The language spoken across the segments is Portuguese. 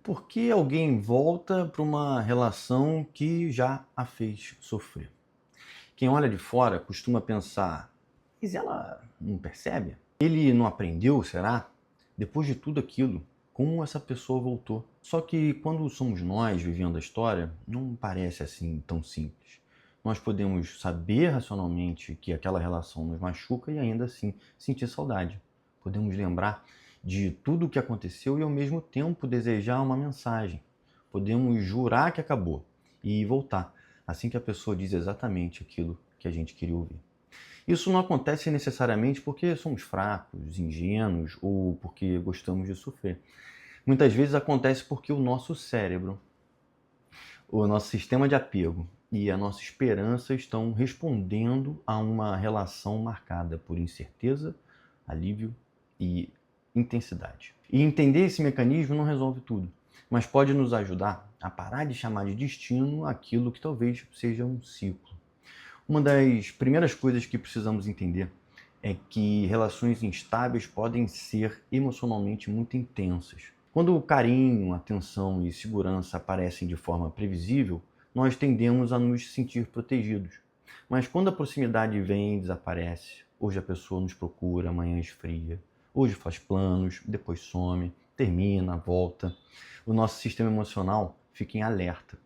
Por que alguém volta para uma relação que já a fez sofrer? Quem olha de fora costuma pensar: mas ela não percebe? Ele não aprendeu, será? Depois de tudo aquilo, como essa pessoa voltou? Só que quando somos nós vivendo a história, não parece assim tão simples. Nós podemos saber racionalmente que aquela relação nos machuca e ainda assim sentir saudade. Podemos lembrar de tudo o que aconteceu e ao mesmo tempo desejar uma mensagem. Podemos jurar que acabou e voltar assim que a pessoa diz exatamente aquilo que a gente queria ouvir. Isso não acontece necessariamente porque somos fracos, ingênuos ou porque gostamos de sofrer. Muitas vezes acontece porque o nosso cérebro, o nosso sistema de apego e a nossa esperança estão respondendo a uma relação marcada por incerteza, alívio e intensidade. E entender esse mecanismo não resolve tudo, mas pode nos ajudar a parar de chamar de destino aquilo que talvez seja um ciclo. Uma das primeiras coisas que precisamos entender é que relações instáveis podem ser emocionalmente muito intensas. Quando o carinho, atenção e segurança aparecem de forma previsível, nós tendemos a nos sentir protegidos. Mas quando a proximidade vem e desaparece, hoje a pessoa nos procura, amanhã esfria, hoje faz planos, depois some, termina, volta, o nosso sistema emocional fica em alerta.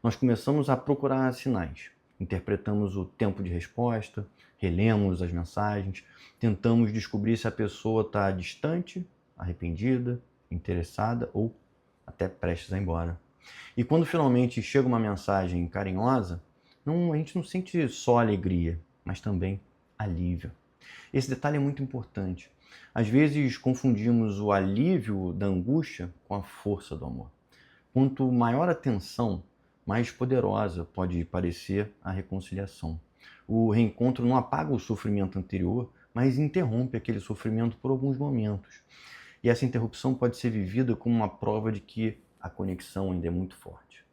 Nós começamos a procurar sinais, interpretamos o tempo de resposta, relemos as mensagens, tentamos descobrir se a pessoa está distante, arrependida, interessada ou até prestes a ir embora. E quando finalmente chega uma mensagem carinhosa, a gente não sente só alegria, mas também alívio. Esse detalhe é muito importante. Às vezes confundimos o alívio da angústia com a força do amor. Quanto maior a tensão, mais poderosa pode parecer a reconciliação. O reencontro não apaga o sofrimento anterior, mas interrompe aquele sofrimento por alguns momentos. E essa interrupção pode ser vivida como uma prova de que a conexão ainda é muito forte.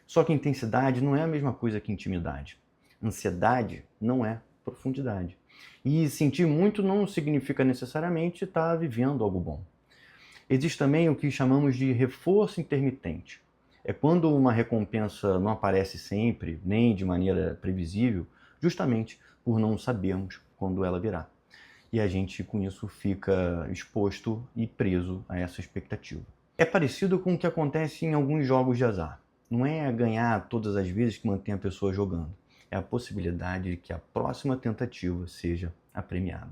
Só que intensidade não é a mesma coisa que intimidade. Ansiedade não é profundidade. E sentir muito não significa necessariamente estar vivendo algo bom. Existe também o que chamamos de reforço intermitente. É quando uma recompensa não aparece sempre, nem de maneira previsível, justamente por não sabermos quando ela virá. E a gente, com isso, fica exposto e preso a essa expectativa. É parecido com o que acontece em alguns jogos de azar. Não é ganhar todas as vezes que mantém a pessoa jogando. É a possibilidade de que a próxima tentativa seja a premiada.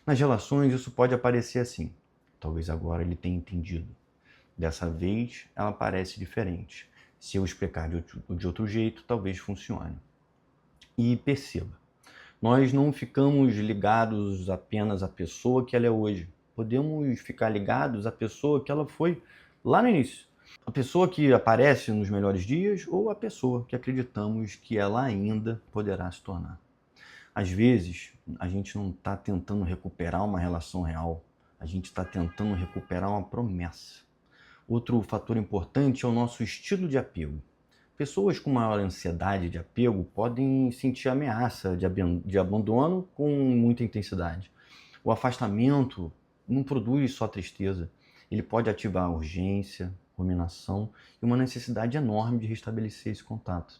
Nas relações, isso pode aparecer assim. Talvez agora ele tenha entendido. Dessa vez, ela parece diferente. Se eu explicar de outro jeito, talvez funcione. E perceba, nós não ficamos ligados apenas à pessoa que ela é hoje. Podemos ficar ligados à pessoa que ela foi lá no início. A pessoa que aparece nos melhores dias ou a pessoa que acreditamos que ela ainda poderá se tornar. Às vezes, a gente não está tentando recuperar uma relação real, a gente está tentando recuperar uma promessa. Outro fator importante é o nosso estilo de apego. Pessoas com maior ansiedade de apego podem sentir ameaça de abandono com muita intensidade. O afastamento não produz só tristeza, ele pode ativar urgência, ruminação e uma necessidade enorme de restabelecer esse contato.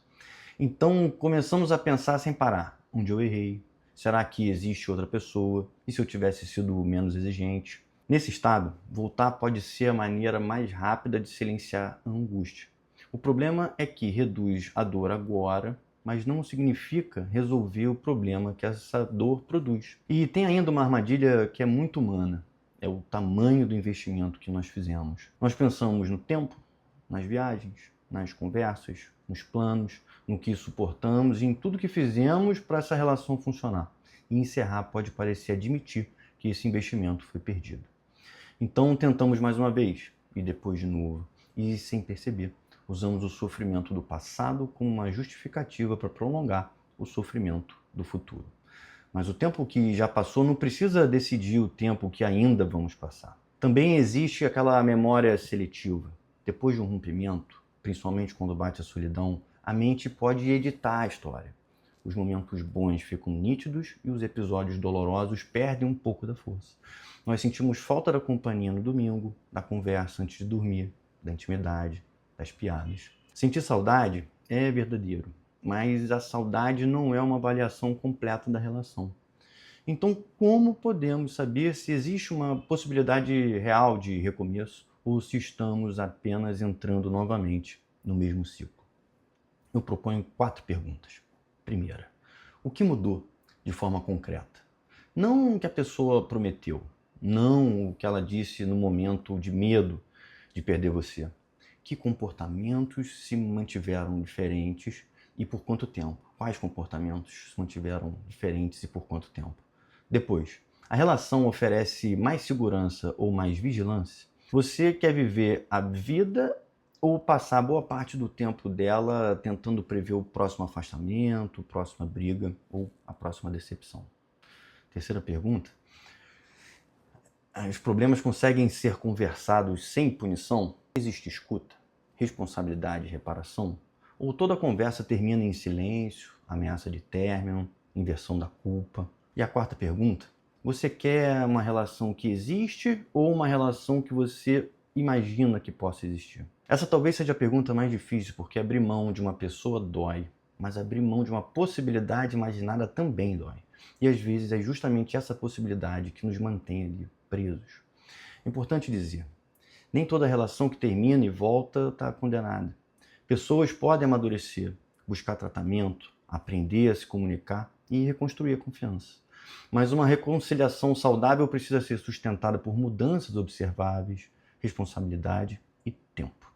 Então, começamos a pensar sem parar. Onde eu errei? Será que existe outra pessoa? E se eu tivesse sido menos exigente? Nesse estado, voltar pode ser a maneira mais rápida de silenciar a angústia. O problema é que reduz a dor agora, mas não significa resolver o problema que essa dor produz. E tem ainda uma armadilha que é muito humana. É o tamanho do investimento que nós fizemos. Nós pensamos no tempo, nas viagens, nas conversas, nos planos, no que suportamos e em tudo que fizemos para essa relação funcionar. E encerrar pode parecer admitir que esse investimento foi perdido. Então tentamos mais uma vez, e depois de novo, e sem perceber, usamos o sofrimento do passado como uma justificativa para prolongar o sofrimento do futuro. Mas o tempo que já passou não precisa decidir o tempo que ainda vamos passar. Também existe aquela memória seletiva. Depois de um rompimento, principalmente quando bate a solidão, a mente pode editar a história. Os momentos bons ficam nítidos e os episódios dolorosos perdem um pouco da força. Nós sentimos falta da companhia no domingo, da conversa antes de dormir, da intimidade, das piadas. Sentir saudade é verdadeiro, mas a saudade não é uma avaliação completa da relação. Então, como podemos saber se existe uma possibilidade real de recomeço ou se estamos apenas entrando novamente no mesmo ciclo? Eu proponho 4 perguntas. Primeira, o que mudou de forma concreta? Não o que a pessoa prometeu, não o que ela disse no momento de medo de perder você. Que comportamentos se mantiveram diferentes e por quanto tempo? Quais comportamentos se mantiveram diferentes e por quanto tempo? Depois, a relação oferece mais segurança ou mais vigilância? Você quer viver a vida ou passar boa parte do tempo dela tentando prever o próximo afastamento, a próxima briga ou a próxima decepção? Terceira pergunta: os problemas conseguem ser conversados sem punição? Existe escuta, responsabilidade e reparação? Ou toda a conversa termina em silêncio, ameaça de término, inversão da culpa? E a quarta pergunta: você quer uma relação que existe ou uma relação que você imagina que possa existir? Essa talvez seja a pergunta mais difícil, porque abrir mão de uma pessoa dói, mas abrir mão de uma possibilidade imaginada também dói. E às vezes é justamente essa possibilidade que nos mantém ali presos. É importante dizer, nem toda relação que termina e volta está condenada. Pessoas podem amadurecer, buscar tratamento, aprender a se comunicar e reconstruir a confiança. Mas uma reconciliação saudável precisa ser sustentada por mudanças observáveis, responsabilidade e tempo.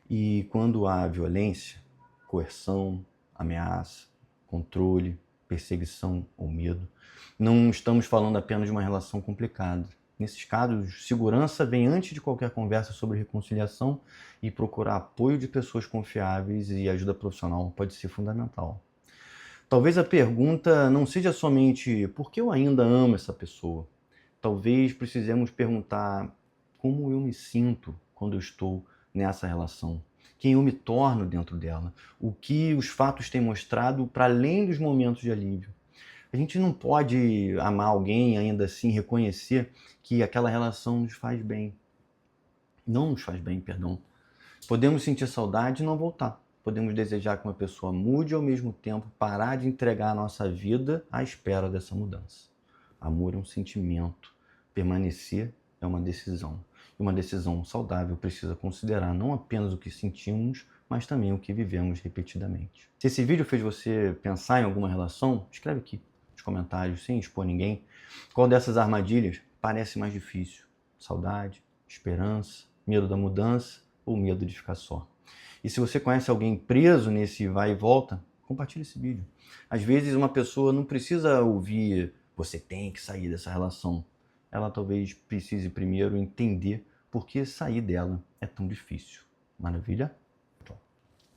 E quando há violência, coerção, ameaça, controle, perseguição ou medo, não estamos falando apenas de uma relação complicada. Nesses casos, segurança vem antes de qualquer conversa sobre reconciliação e procurar apoio de pessoas confiáveis e ajuda profissional pode ser fundamental. Talvez a pergunta não seja somente por que eu ainda amo essa pessoa. Talvez precisemos perguntar como eu me sinto quando eu estou nessa relação, quem eu me torno dentro dela, o que os fatos têm mostrado para além dos momentos de alívio. A gente não pode amar alguém e ainda assim reconhecer que aquela relação nos faz bem. Não nos faz bem, perdão. Podemos sentir saudade e não voltar. Podemos desejar que uma pessoa mude e ao mesmo tempo parar de entregar a nossa vida à espera dessa mudança. Amor é um sentimento. Permanecer é uma decisão. E uma decisão saudável precisa considerar não apenas o que sentimos, mas também o que vivemos repetidamente. Se esse vídeo fez você pensar em alguma relação, escreve aqui nos comentários, sem expor ninguém. Qual dessas armadilhas parece mais difícil? Saudade, esperança, medo da mudança ou medo de ficar só? E se você conhece alguém preso nesse vai e volta, compartilhe esse vídeo. Às vezes uma pessoa não precisa ouvir você tem que sair dessa relação. Ela talvez precise primeiro entender por que sair dela é tão difícil. Maravilha?